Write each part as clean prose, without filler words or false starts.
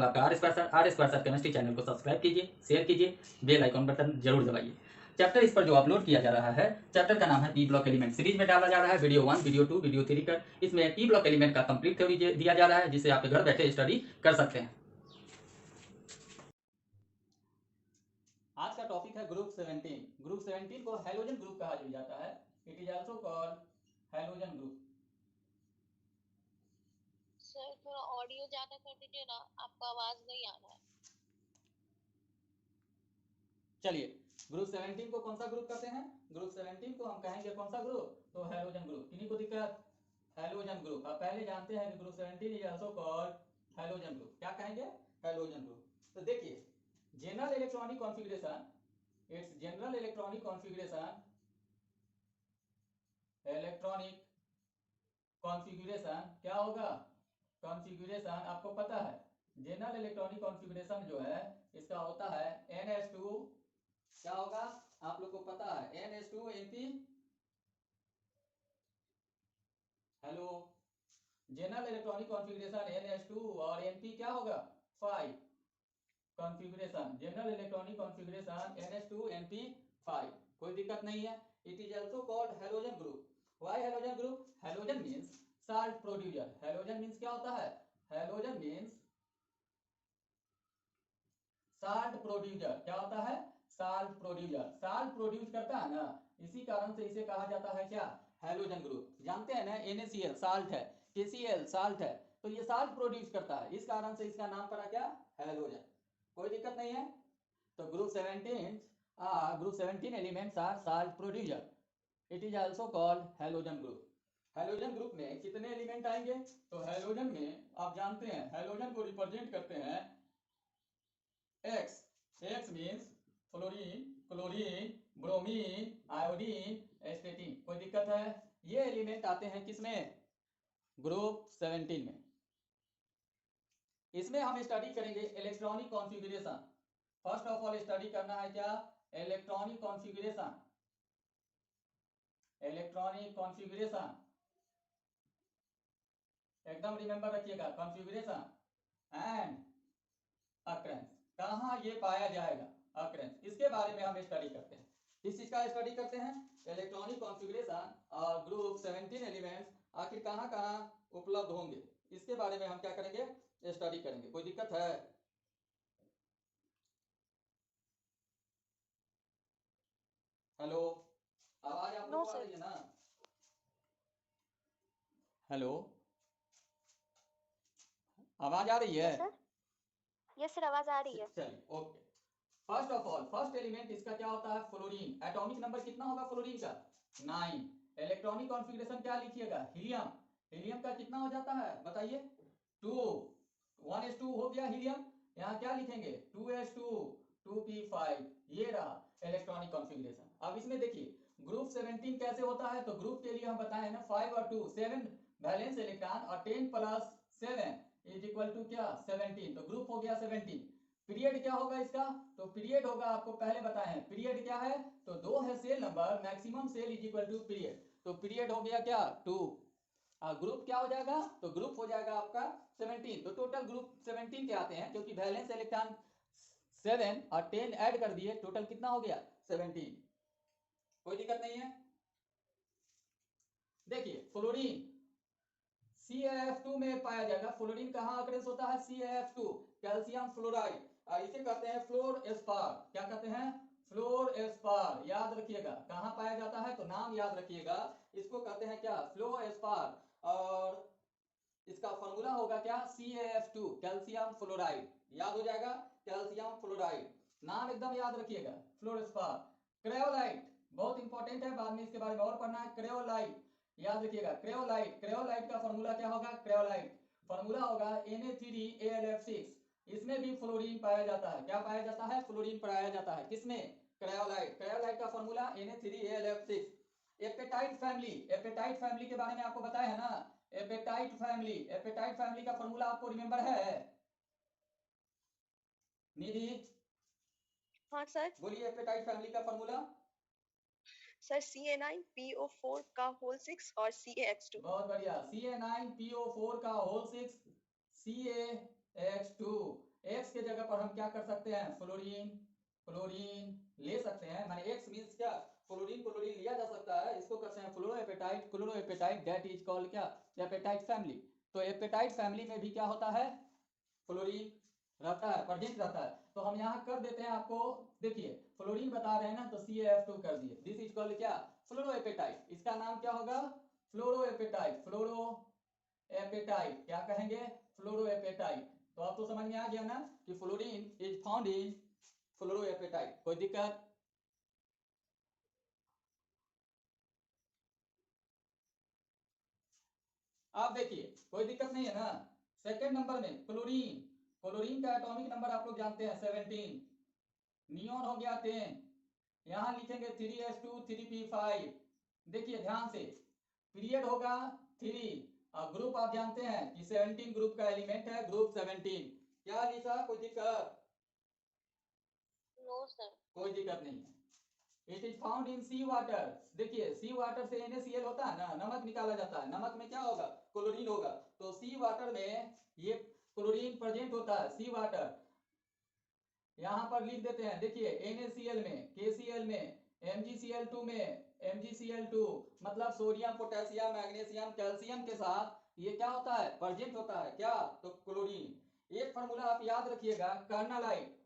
आपका R square sir chemistry channel को subscribe कीजिए, शेयर कीजिए, बेल आइकन बटन जरूर दबाइए। चैप्टर इस पर जो अपलोड किया जा रहा है, चैप्टर का नाम है पी ब्लॉक एलिमेंट। सीरीज में डाला जा रहा है वीडियो 1, वीडियो 2, वीडियो 3 कर। इसमें पी ब्लॉक एलिमेंट का कंप्लीट थ्योरी दिया जा रहा है, जिसे आप घर बैठे स्टडी कर सकते हैं। आज का टॉपिक है ग्रुप 17। ग्रुप 17 को हैलोजन ग्रुप कहा जाता है। It is also called halogen group. Sir थोड़ा ऑडियो ज्यादा कर दीजिए ना, आपका आवाज नहीं आ रहा है। चलिए, ग्रुप 17 को कौन सा ग्रुप कहते हैं? ग्रुप 17 को हम कहेंगे कौन सा ग्रुप? तो हैलोजन ग्रुप। किन्हीं को दिक्कत? Halogen group. आप पहले जानते हैं कि group 17 is also called halogen group. क्या कहेंगे? Halogen group. तो देखिए, general electronic configuration, it's general electronic configuration, electronic configuration क्या होगा? कॉन्फ़िगरेशन आपको पता है, जनरल इलेक्ट्रॉनिक कॉन्फ़िगरेशन जो है इसका होता है NH2। क्या होगा? आप लोग को पता है NH2 NP। Hello, general electronic configuration NH2 और NP क्या होगा? 5 configuration, general electronic configuration NH2 NP 5। कोई दिक्कत नहीं है। It is also called halogen group. Why halogen group? Halogen means salt producer. Halogen means क्या होता है? Halogen means salt producer. क्या होता है? Salt producer. साल्ट प्रोड्यूस करता है ना, इसी कारण से इसे कहा जाता है क्या? Halogen group. जानते हैं ना, NaCl साल्ट है, KCl साल्ट है, तो ये साल्ट प्रोड्यूस करता है, इस कारण से इसका नाम पड़ा क्या? हैलोजन। कोई दिक्कत नहीं है। तो group 17 elements are salt producer. It is also called halogen group. Halogen group में कितने एलिमेंट आएंगे? तो हैलोजन में आप जानते हैं, हैलोजन को रिप्रेजेंट करते हैं X। X means fluorine, chlorine, bromine, iodine, एस्टेटिन। कोई दिक्कत है? ये एलिमेंट आते हैं किसमें? ग्रुप 17 में। इसमें हम स्टडी करेंगे electronic configuration. First of all study करना है क्या? Electronic configuration. इलेक्ट्रॉनिक कॉन्फ़िगरेशन एकदम रिमेंबर रखिएगा, कॉन्फ़िगरेशन एंड अकरेंस। कहाँ ये पाया जाएगा? अकरेंस। इसके बारे में हम स्टडी करते हैं। किस चीज का स्टडी करते हैं? इलेक्ट्रॉनिक कॉन्फ़िगरेशन और ग्रुप 17 एलिमेंट्स आखिर कहाँ कहाँ उपलब्ध होंगे, इसके बारे में हम क्या करेंगे? स्टडी करेंगे। कोई दिक्कत है? हेलो, आवाज आप लोग को आ रही है ना? हेलो, आवाज आ रही है? यस सर, आवाज आ रही है। चलिए, okay. First of all, first element इसका क्या होता है? फ्लोरीन। एटॉमिक नंबर कितना होगा फ्लोरीन का? 9। इलेक्ट्रॉनिक कॉन्फ़िगरेशन क्या लिखिएगा? हीलियम। हीलियम का कितना हो जाता है बताइए? 2। 1s2 हो गया हीलियम। यहाँ क्या लिखेंगे? 2s2 2p5। ये रहा इलेक्ट्रॉनिक कॉन्फ़िगरेशन। अब इसमें देखिए ग्रुप 17 कैसे होता है, तो ग्रुप के लिए हम बताए ना 5 और 2 7 वैलेंस इलेक्ट्रॉन और 10 प्लस 7 इज इक्वल टू क्या? 17। तो ग्रुप हो गया 17। पीरियड क्या होगा इसका? तो पीरियड होगा, आपको पहले बताए हैं पीरियड क्या है, तो 2 है shell number, maximum shell is equal to period. तो पीरियड हो गया क्या? 2। ग्रुप क्या हो जाएगा? तो ग्रुप हो जाएगा आपका 17। तो टोटल ग्रुप 17 के आते हैं, क्योंकि वैलेंस इलेक्ट्रॉन 7 और 10 ऐड कर दिए, टोटल कितना हो गया? 17। कोई दिक्कत नहीं है। देखिए फ्लोरीन CaF2 में पाया जाएगा। फ्लोरीन कहाँ अक्रेंस होता है? CaF2, calcium fluoride. इसे कहते हैं फ्लोर एस्पार। क्या कहते हैं? फ्लोर एस्पार। याद रखिएगा कहाँ पाया जाता है, तो नाम याद रखिएगा। इसको कहते हैं क्या? फ्लोर एस्पार। और इसका फॉर्मूला होगा क्या? CaF2, calcium fluoride. याद हो जाएगा, कैल्शियम फ्लोराइड। नाम एकदम याद रखिएगा, फ्लोरोस्पार। क्रेओलाइट बहुत इंपॉर्टेंट है, बाद में इसके बारे में और पढ़ना है। क्रेओलाइट याद रखिएगा, क्रेओलाइट। क्रेओलाइट का फॉर्मूला क्या होगा? क्रेओलाइट फॉर्मूला होगा Na3AlF6। इसमें भी फ्लोरीन पाया जाता है। क्या पाया जाता है? फ्लोरीन पाया जाता है। किसमें? क्रेओलाइट। क्रेओलाइट का formula Na3AlF6। Apatite family, apatite family के बारे में आपको बताया है ना। एपेटाइट फैमिली, एपेटाइट फैमिली का फॉर्मूला आपको रिमेंबर है? निधि हाँ सर। बोलिए एपेटाइट फैमिली का फॉर्मूला। सर Ca9PO4 का होल 6 और CaX2। बहुत बढ़िया, Ca9PO4 का होल 6 CaX2। एक्स के जगह पर हम क्या कर सकते हैं, फ्लोरीन फ्लोरीन ले सकते हैं, माने एक्स मींस क्या, फ्लोरीन फ्लोरीन लिया जा सकता है, इसको कहते हैं फ्लोरोएपेटाइट, क्लोरोएपेटाइट दैट इज कॉल्ड क्या, एपेटाइट फैमिली। तो एपेटाइट फैमिली में भी क्या होता है, फ्लोरीन रहता है, प्रेजेंट रहता है। तो हम यहाँ कर देते हैं आपको, देखिए फ्लोरीन बता रहे हैं ना, तो CaF2 कर दिए, दिस इज कॉल्ड क्या, फ्लोरोएपेटाइट। इसका नाम क्या होगा, फ्लोरोएपेटाइट, फ्लोरोएपेटाइट क्या कहेंगे, फ्लोरोएपेटाइट। तो आप तो समझ में आ गया ना कि फ्लोरीन इज फाउंड इन फ्लोरोएपेटाइट। कोई दिक्कत, आप देखिए कोई दिक्कत नहीं है ना। सेकंड नंबर में क्लोरीन, क्लोरीन का एटॉमिक नंबर आप लोग जानते हैं 17, नियॉन हो गया 10, यहां लिखेंगे 3s2 3p5। देखिए ध्यान से, पीरियड होगा 3, और ग्रुप आप जानते हैं कि 17 ग्रुप का एलिमेंट है, ग्रुप 17। क्या लिखा, कोई दिक्कत, नो सर। कोई दिक्कत नहीं है। It is found in sea water, देखिए सी वाटर से NaCl होता है ना, नमक निकाला जाता है, नमक में क्या होगा, क्लोरीन होगा। तो सी वाटर में ये क्लोरीन प्रेजेंट होता है, सी वाटर। यहां पर लिख देते हैं, देखिए NaCl में, KCl में, MgCl2 में, MgCl2 मतलब सोडियम पोटेशियम मैग्नीशियम कैल्शियम के साथ ये क्या होता है, प्रेजेंट होता है क्या, तो क्लोरीन। एक फार्मूला आप याद रखिएगा, कार्नालाइट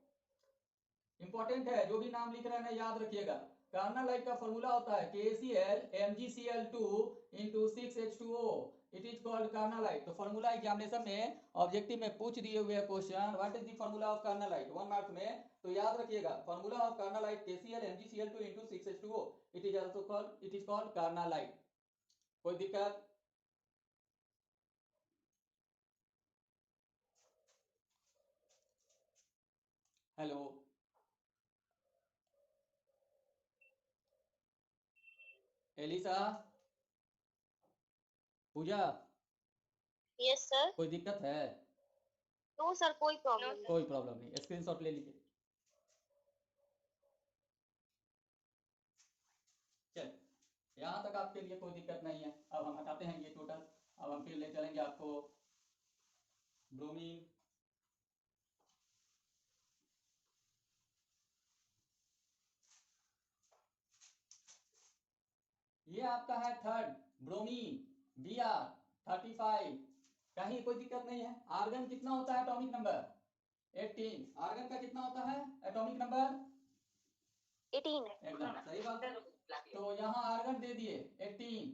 इंपॉर्टेंट है, जो भी नाम लिख रहे हैं ना याद रखिएगा। कार्नालाइट का फॉर्मूला होता है KCl MgCl2 into 6H2O, it is called carnallite. तो फॉर्मूला एग्जामिनेशन में ऑब्जेक्टिव में पूछ दिए हुए question, what is the formula of carnallite 1 marks में, तो याद रखिएगा formula of carnallite KCl MgCl2 into 6H2O, it is also called, it is called carnallite. कोई दिक्कत, हेलो एलिसा, पूजा, यस सर। कोई दिक्कत है, नो सर, कोई प्रॉब्लम नहीं। कोई प्रॉब्लम नहीं, स्क्रीनशॉट ले लीजिए। चल, यहाँ तक आपके लिए कोई दिक्कत नहीं है। अब हम हटाते हैं ये टोटल, अब हम फिर ले चलेंगे आपको ब्रोमीन। ये आपका है थर्ड ब्रोमीन, Br35, कहीं कोई दिक्कत नहीं है। आर्गन कितना होता है एटॉमिक नंबर, 18, आर्गन का कितना होता है एटॉमिक नंबर, 18। एकदम सही बात। तो यहाँ आर्गन दे दिए 18,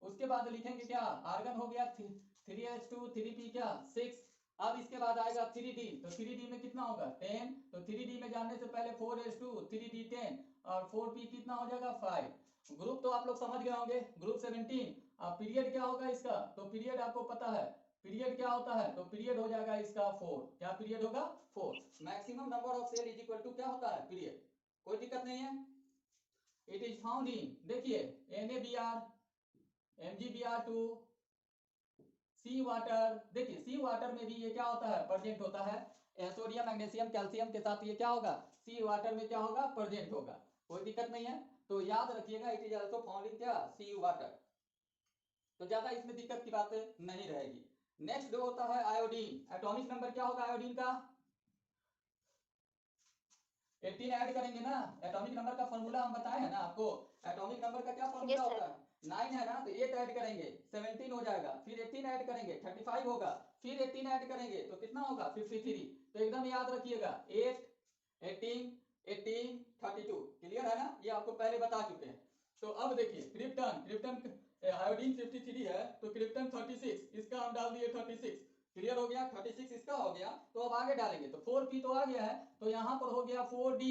उसके बाद लिखेंगे क्या, आर्गन हो गया 3s2 3p क्या 6। अब इसके बाद आएगा 3d, तो 3d में कितना होगा 10, तो 3d में जाने से पहले 4s2 3d 10 और 4p कितना हो जाएगा 5। ग्रुप तो आप लोग समझ गए होंगे, ग्रुप 17। अब पीरियड क्या होगा इसका, तो पीरियड आपको पता है, पीरियड क्या होता है, तो पीरियड हो जाएगा इसका 4, क्या पीरियड होगा 4। Maximum number of shell is equal to क्या होता है पीरियड, कोई दिक्कत नहीं है। इट इज फाउंड इन, देखिए NaBr MgBr2 सी वाटर, देखिए सी वाटर में भी ये क्या होता है, प्रेजेंट होता है, सोडियम मैग्नीशियम कैल्शियम के साथ ये क्या होगा, सी वाटर में क्या होगा, प्रेजेंट होगा, कोई दिक्कत नहीं है। तो याद रखिएगा it is also found in क्या, सी वाटर। तो ज्यादा इसमें दिक्कत की बात नहीं रहेगी। नेक्स्ट जो होता है आयोडीन, एटॉमिक नंबर क्या होगा आयोडीन का, 18 ऐड करेंगे ना, एटॉमिक नंबर का फॉर्मूला हम बताए हैं ना आपको, एटॉमिक नंबर का क्या फॉर्मूला होता है, 9 है ना, तो 8 ऐड करेंगे 17 हो जाएगा, फिर 18 ऐड करेंगे 35 होगा, फिर 18 ऐड करेंगे तो कितना होगा 53। तो एकदम याद रखिएगा 8 18 18 32, क्लियर है ना, ये आपको पहले बता चुके हैं। तो अब देखिए क्रिप्टन, क्रिप्टन आयोडीन 53 है, तो क्रिप्टन 36, इसका हम डाल दिए 36, क्लियर हो गया, 36 इसका हो गया। तो अब आगे डालेंगे, तो 4p तो आ गया है, तो यहाँ पर हो गया 4d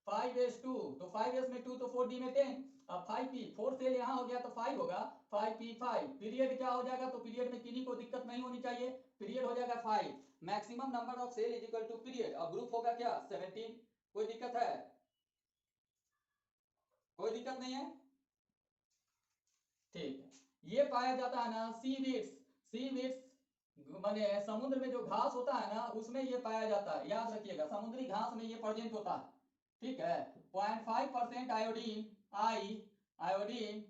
5s2, तो 5s में 2 तो 4d में 10, अब 5p 4 सेल यहाँ हो गया तो 5 होगा, 5p5, पीरियड क्या हो जाएगा, तो पीरियड में किन्हीं को दिक्कत नहीं होनी चाहिए, पीरियड हो जाएगा 5, maximum number of shell is equal to period, और ग्रुप होगा क्या 17। कोई दिक्कत है, कोई दिक्कत नहीं है, ठीक है। ये पाया जाता है ना सीवीड्स, सीवीड्स माने समुद्र में जो घास होता है ना उसमें ये पाया जाता है, याद रखिएगा समुद्री घास में ये प्रेजेंट होता है, ठीक है। 0.5% iodine, iodine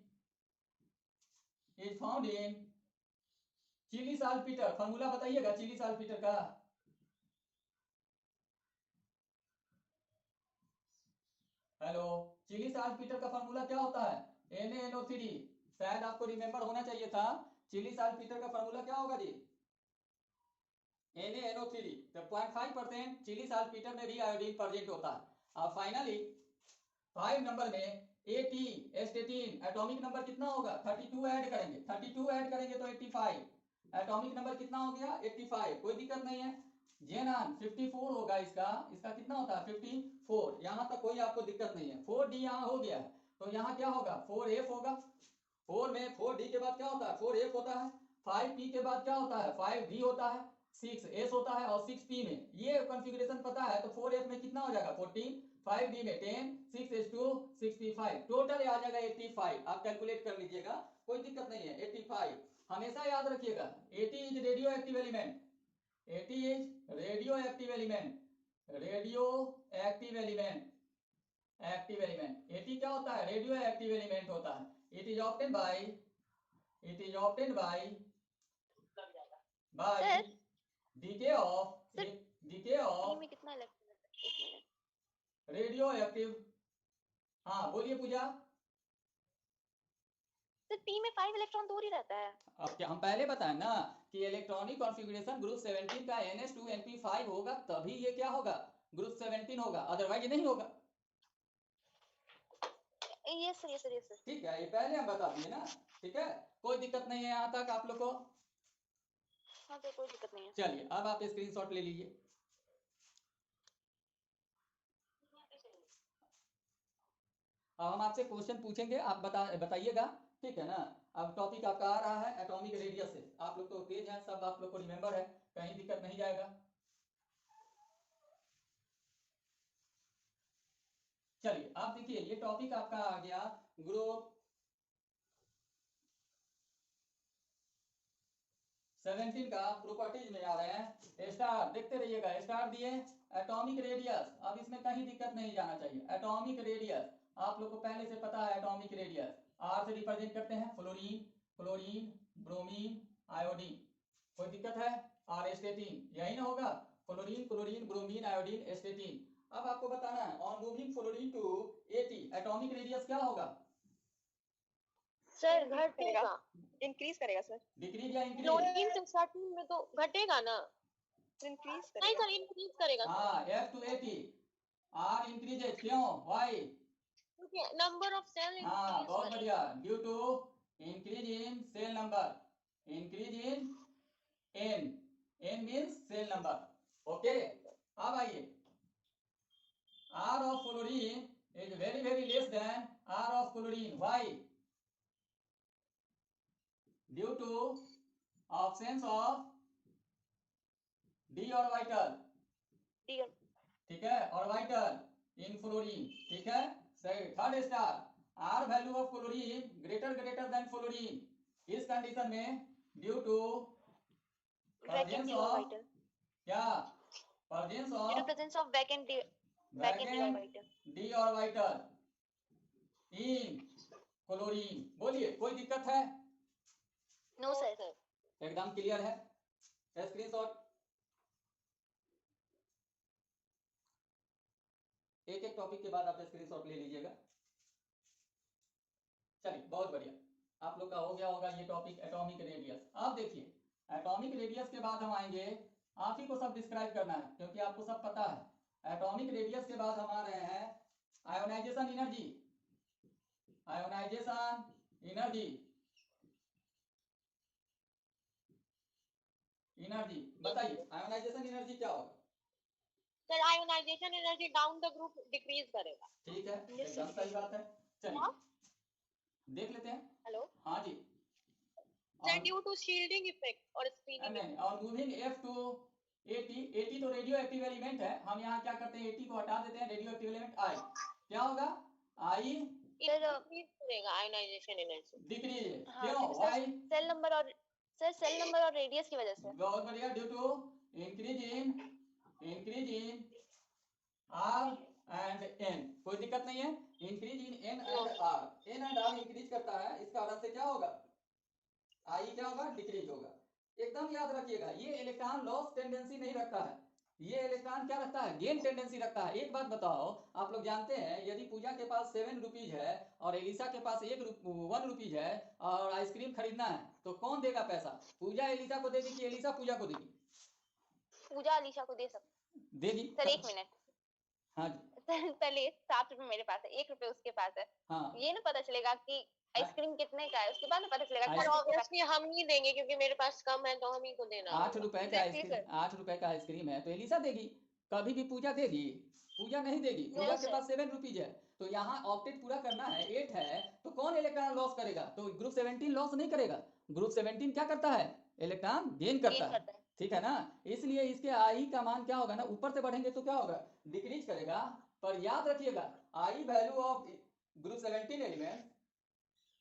is found in Chile saltpetre, formula बताइएगा चिली साल्टपीटर का, हेलो, चिली साल्टपीटर का फार्मूला क्या होता है? NaNO3। शायद आपको रिमेंबर होना चाहिए था, चिली साल्टपीटर का फार्मूला क्या होगा जी? NaNO3। तो 0.5% चिली साल्टपीटर में भी आयोडीन प्रेजेंट होता है। अब फाइनली 5 नंबर में AT एस्टेटिन एटॉमिक नंबर कितना होगा? 32 ऐड करेंगे, 32 ऐड करेंगे तो 85। एटॉमिक नंबर कितना हो गया? 85। कोई दिक्कत नहीं है। जेनान 54 होगा इसका, इसका कितना होता है? 54। यहाँ तक कोई आपको दिक्कत नहीं है। 4D यहाँ हो गया, तो यहाँ क्या होगा? 4F होगा। 4 में 4D के बाद क्या होता है? 4F होता है। 5P के बाद क्या होता है? 5D होता है। 6S होता है, और 6P में ये कॉन्फ़िगरेशन पता है तो 4F में कितना हो जाएगा? 14, 5D में 10, 6S2 65, टोटल आ जाएगा 85। आप कैलकुलेट कर लीजिएगा, कोई दिक्कत नहीं है। 85 हमेशा याद रखिएगा। 80 is radioactive element. 80 is radioactive element. Radioactive element, active element. 80 क्या होता है? रेडियो एक्टिव एलिमेंट होता है। It is obtain by, it is obtain by sir decay of, decay T of में कितना इलेक्ट्रॉन है? एक minute. Radio active. हाँ बोलिए पूजा। सर पी में 5 इलेक्ट्रॉन दूर ही रहता है। अब क्या हम पहले बताएं ना कि इलेक्ट्रॉनिक कॉन्फ़िगरेशन ग्रुप 17 का NH2NP5 होगा, तभी ये क्या होगा? ग्रुप 17 होगा, अदरवाइज नहीं होगा। ये सर, ये सर, ये सर। ठीक है, ये पहले हम बता दिए ना। ठीक है, कोई दिक्कत नहीं है यहाँ तक आप लोग को? हाँ सर, कोई दिक्कत नहीं है। चलिए अब आप स्क्रीनशॉट ले लीजिए। अब हम आपसे क्वेश्चन पूछेंगे, आप बताइएगा। ठीक है ना? अब टॉपिक आपका आ रहा है एटॉमिक रेडियस से। आप लोग तो तेज हैं, सब आप लोग को रिमेंबर है, कहीं दिक्कत नहीं जाएगा। चलिए आप देखिए, ये टॉपिक आपका आ गया ग्रुप 17 का प्रॉपर्टीज में आ रहे हैं। स्टार देखते रहिएगा, स्टार दिए एटॉमिक रेडियस। अब इसमें कहीं दिक्कत नहीं जाना चाहिए। एटॉमिक रेडियस आप लोग को पहले से पता है। एटॉमिक रेडियस आर से रिप्रेजेंट करते हैं फ्लोरीन, क्लोरीन, ब्रोमीन, आयोडीन। कोई दिक्कत है? और एस्टेटिन, यही ना होगा? Fluorine, chlorine, bromine, iodine, astatine. अब आपको बताना है on moving fluorine to 80 atomic radius क्या होगा? सर घटेगा, इंक्रीज करेगा सर। डिक्रीज या इंक्रीज? फ्लोरीन से स्टार्टिंग में तो घटेगा ना, इंक्रीज करेगा। नहीं सर, इंक्रीज करेगा। हाँ, F to 80 R इंक्रीजेज। क्यों? वाई? क्योंकि नंबर ऑफ सेल हाँ इंक्रीज बहुत करेगा। बढ़िया। Due to increase in shell number, increase in N, N means shell number. Okay, अब आइए R of fluorine is very very less than R of chlorine. Why? Due to absence of d orbital। ठीक है, orbital इन fluorine. ठीक है, सही। Third star, R value of chlorine greater than fluorine. इस condition में due to presence of क्या? Presence of presence of vacant D orbital in chlorine. बोलिए, कोई दिक्कत है? No sir. एकदम क्लियर है। स्क्रीनशॉट एक एक टॉपिक के बाद आप स्क्रीनशॉट ले लीजिएगा। चलिए बहुत बढ़िया, आप लोग का हो गया होगा ये टॉपिक एटॉमिक रेडियस। अब देखिए एटॉमिक रेडियस के बाद हम आएंगे, आप ही को सब डिस्क्राइब करना है क्योंकि आपको सब पता है। एटॉमिक रेडियस के बाद हम आ रहे हैं ionisation energy. Ionisation energy, energy बताइए आयोनाइजेशन एनर्जी क्या होगा? Sir ionisation energy down the group decrease करेगा। ठीक है, एकदम सही बात है। चलिए देख लेते हैं। हेलो हाँ जी। Sir, due to shielding effect और स्क्रीनिंग नहीं, और मूविंग F to 80। 80 तो रेडियो एक्टिव एलिमेंट है, हम यहाँ क्या करते हैं 80 को हटा देते हैं, रेडियो एक्टिव एलिमेंट I क्या होगा? I इंक्रीज करेगा आयोनाइजेशन एनर्जी। डिक्रीज। हाँ, क्यों? Sir Why? सेल नंबर और रेडियस की वजह से। बहुत बढ़िया, due to increase in R and N। कोई दिक्कत नहीं है। Increase in N and R, N and R increase करता है, इस कारण से क्या होगा? I क्या होगा? डिक्रीज होगा। एकदम याद रखिएगा, ये इलेक्ट्रॉन लॉस टेंडेंसी नहीं रखता है, ये इलेक्ट्रॉन क्या रखता है, गेन टेंडेंसी रखता है। एक बात बताओ, आप लोग जानते हैं यदि पूजा के पास 7 रुपीज है और एलिसा के पास 1 रुपीज है और आइसक्रीम खरीदना है, तो कौन देगा पैसा? पूजा एलिसा को देगी कि एलिसा पूजा को देगी? पूजा अलीशा को दे सकती देगी। सर। 1 मिनट हाँ जी। पहले 7 रुपए मेरे पास है, 1 रुपए उसके पास है, हाँ ये ना पता चलेगा कि आइसक्रीम कितने का है, उसके बाद ना पता चलेगा आइस- कि ऑब्वियसली हम ही देंगे क्योंकि मेरे पास कम है तो हम ही को देना 8 होगा। रुपए का Exactly, आइसक्रीम, sir. 8 रुपए का आइसक्रीम है तो एलिसा देगी। कभी भी पूजा देगी? पूजा नहीं देगी। पूजा Yes, के sir. पास 7 रुपीज है, तो यहाँ ऑक्टेट पूरा करना है, 8 है, तो कौन इलेक्ट्रॉन लॉस करेगा? तो ग्रुप 17 लॉस नहीं करेगा। ग्रुप 17 क्या करता है? इलेक्ट्रॉन गेन करता है। ठीक है ना? इसलिए इसके आई का मान क्या होगा ना, ऊपर से बढ़ेंगे तो क्या होगा, डिक्रीज करेगा। पर याद रखिएगा, I value of group 17 element,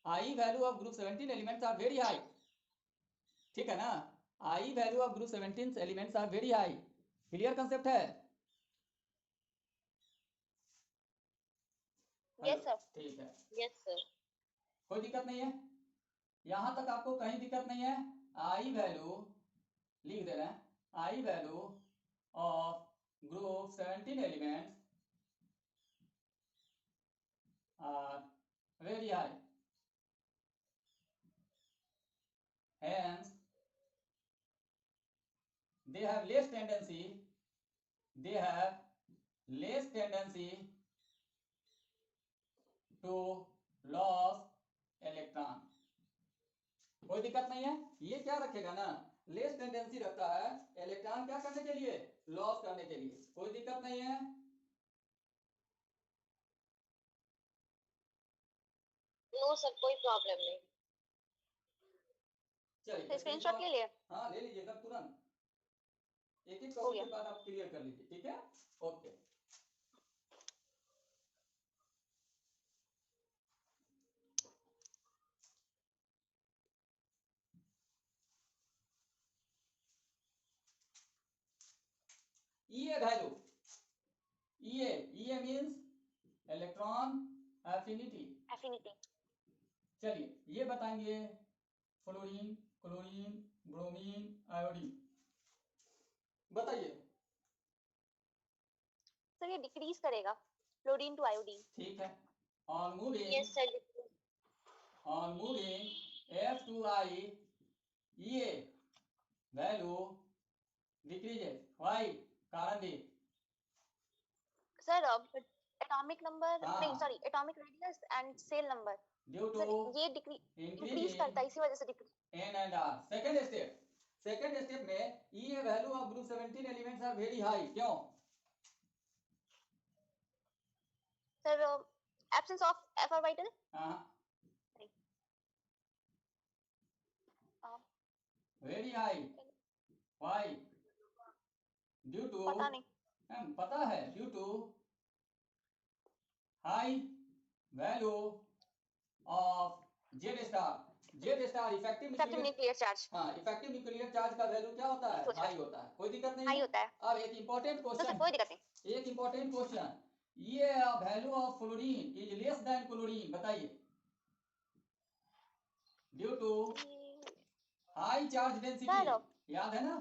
I value of group 17 elements are very high. ठीक है ना? I value of group 17 elements are very high. Clear concept है? Yes sir. ठीक है, यस सर। कोई दिक्कत नहीं है, यहां तक आपको कहीं दिक्कत नहीं है। आई वैल्यू लिख दे रहे हैं, I value of group 17 elements are very high, hence they have less tendency to loss electron। कोई दिक्कत नहीं है। ये क्या रखेगा ना, लेस टेंडेंसी रखता है इलेक्ट्रॉन क्या करने के लिए, लॉस करने के लिए। कोई दिक्कत नहीं है। नो सर, कोई प्रॉब्लम नहीं। चलिए स्क्रीनशॉट ले लिया? हाँ ले लीजिएगा तुरंत, एक एक हो टॉपिक गया। के बाद आप क्लियर कर लीजिए। ठीक है, okay. EA value, EA means electron affinity. चलिए ये बताएंगे, फ्लोरीन, क्लोरीन, ब्रोमीन, आयोडीन, बताइए। सर ये डिक्रीज करेगा फ्लोरीन टू आयोडीन। ठीक है, on moving, yes sir. on moving F2I EA value decreases। why? कारण भी। सर एटॉमिक नंबर हाँ। नहीं sorry atomic radius and shell number, due to sir ये इंक्रीज इंक्रीज करता है, इसी वजह से decrease. N and R। Second step में EA value of group 17 elements are very high. क्यों? Sir absence of F orbital. हाँ, very high. why? Due to, पता नहीं। पता है, due to high value of Z star effective nuclear charge. हाँ, effective nuclear charge का value क्या होता है, हाई होता है। कोई दिक्कत नहीं हाई है। होता है। अब एक इंपॉर्टेंट तो सर क्वेश्चन, कोई दिक्कत नहीं। एक इंपॉर्टेंट क्वेश्चन, ये value of fluorine is less than chlorine, बताइए। Due to high charge density, याद है ना,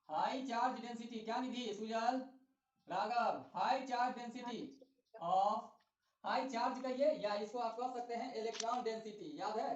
हाई चार्ज डेंसिटी। क्या Nidhi, Sujal, Raghav, high charge density of, high charge कहिए या इसको आप कह सकते हैं इलेक्ट्रॉन डेंसिटी, याद है?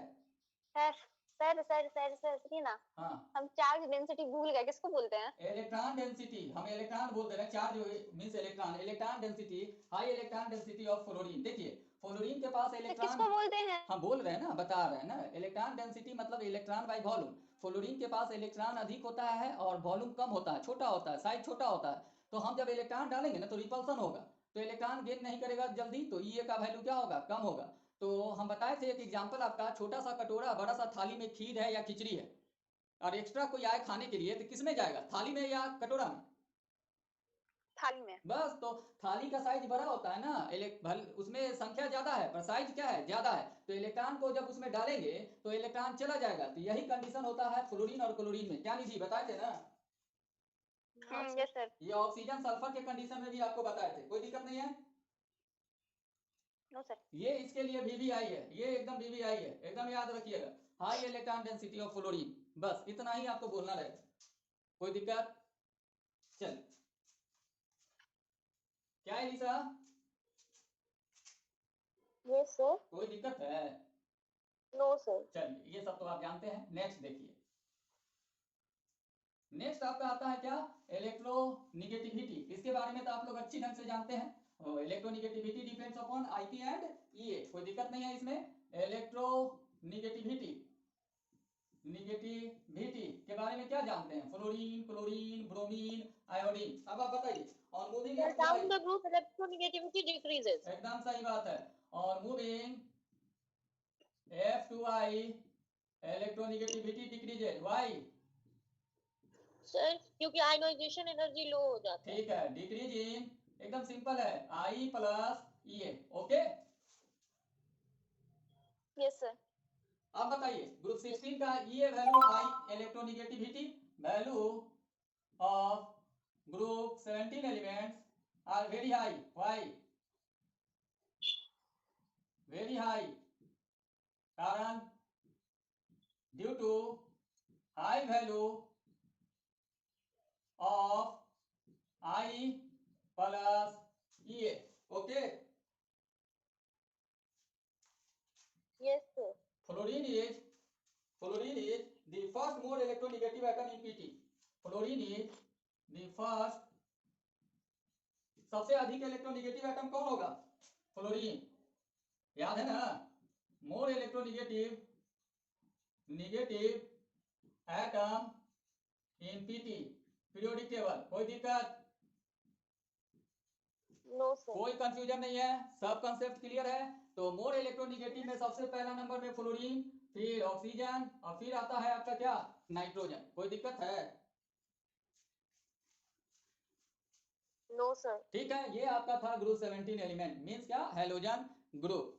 सर सुनिए ना, हाँ, हम चार्ज डेंसिटी भूल गए, किसको बोलते हैं? इलेक्ट्रॉन डेंसिटी, हम इलेक्ट्रॉन बोलते हैं, charge means electron, electron density, high electron density of fluorine. देखिए फ्लोरीन के पास तो इलेक्ट्रॉन, किसको बोलते हैं? हम बोल रहे हैं ना, बता रहे हैं ना, इलेक्ट्रॉन डेंसिटी मतलब इलेक्ट्रॉन बाय वॉल्यूम। फ्लोरीन के पास इलेक्ट्रॉन अधिक होता है और वॉल्यूम कम होता है, छोटा होता है, साइज छोटा होता है। तो हम जब इलेक्ट्रॉन डालेंगे ना तो रिपल्सन होगा, तो इलेक्ट्रॉन गेन नहीं करेगा जल्दी, तो EA का वैल्यू क्या होगा, कम होगा। तो हम बताए थे एक एग्जांपल आपका, छोटा सा कटोरा बड़ा सा थाली में खीर है या खिचड़ी है, और एक्स्ट्रा कोई आए खाने के लिए तो किस में जाएगा, थाली में या कटोरा में? थाली में। बस, तो थाली का साइज बड़ा होता है ना, उसमें संख्या ज्यादा है पर साइज क्या है, ज्यादा है, तो इलेक्ट्रॉन को जब उसमें डालेंगे तो इलेक्ट्रॉन चला जाएगा। तो यही कंडीशन होता है फ्लोरीन और क्लोरीन में। क्या निधि, बताए थे ना? Yes sir. ये ऑक्सीजन सल्फर के कंडीशन में भी आपको बताए थे। कोई दिक्कत नहीं है। No sir. ये इसके लिए VVI है, ये एकदम VVI है, एकदम याद रखिएगा, high electron density of fluorine. बस इतना ही आपको बोलना रहेगा। कोई दिक्कत? चल क्या एलिसा, यस सर। कोई दिक्कत है? No sir. चलिए ये सब तो आप जानते हैं। नेक्स्ट देखिए, नेक्स्ट आपका आता है क्या, इलेक्ट्रोनिगेटिविटी। इसके बारे में तो आप लोग अच्छी ढंग से जानते हैं। Electronegativity depends upon IP and EA, कोई दिक्कत नहीं है इसमें। इलेक्ट्रोनिगेटिविटी, निगेटिविटी के बारे में क्या जानते हैं, फ्लोरीन, क्लोरीन, ब्रोमीन, आयोडीन। अब आप बताइए। और moving Sir, down the group electronegativity decreases. एकदम सही बात है। और moving F2I electronegativity decreases, why? Sir क्योंकि आयनाइजेशन एनर्जी लो हो जाता है। ठीक है, डिक्रीज इन, एकदम सिंपल है, I plus E. Okay, yes sir. अब बताइए ग्रुप 16 का ये value I electronegativity, value of group 17 elements are very high, why? Very high, कारण due to high value of I plus E. Okay, yes sir. Fluorine is the first more electronegative atom in PT. Fluorine is the first, सबसे अधिक electronegative atom कौन होगा? Fluorine, याद है ना? More electronegative atom in PT periodic table. कोई दिक्कत? No sir. कोई कंफ्यूजन नहीं है, सब कंसेप्ट क्लियर है? तो मोर इलेक्ट्रोनिगेटिव में सबसे पहला नंबर में फ्लोरीन, फिर ऑक्सीजन, और फिर आता है आपका क्या, नाइट्रोजन। कोई दिक्कत है? No sir. ठीक है, ये आपका था ग्रुप 17 एलिमेंट, मींस क्या, हैलोजन ग्रुप।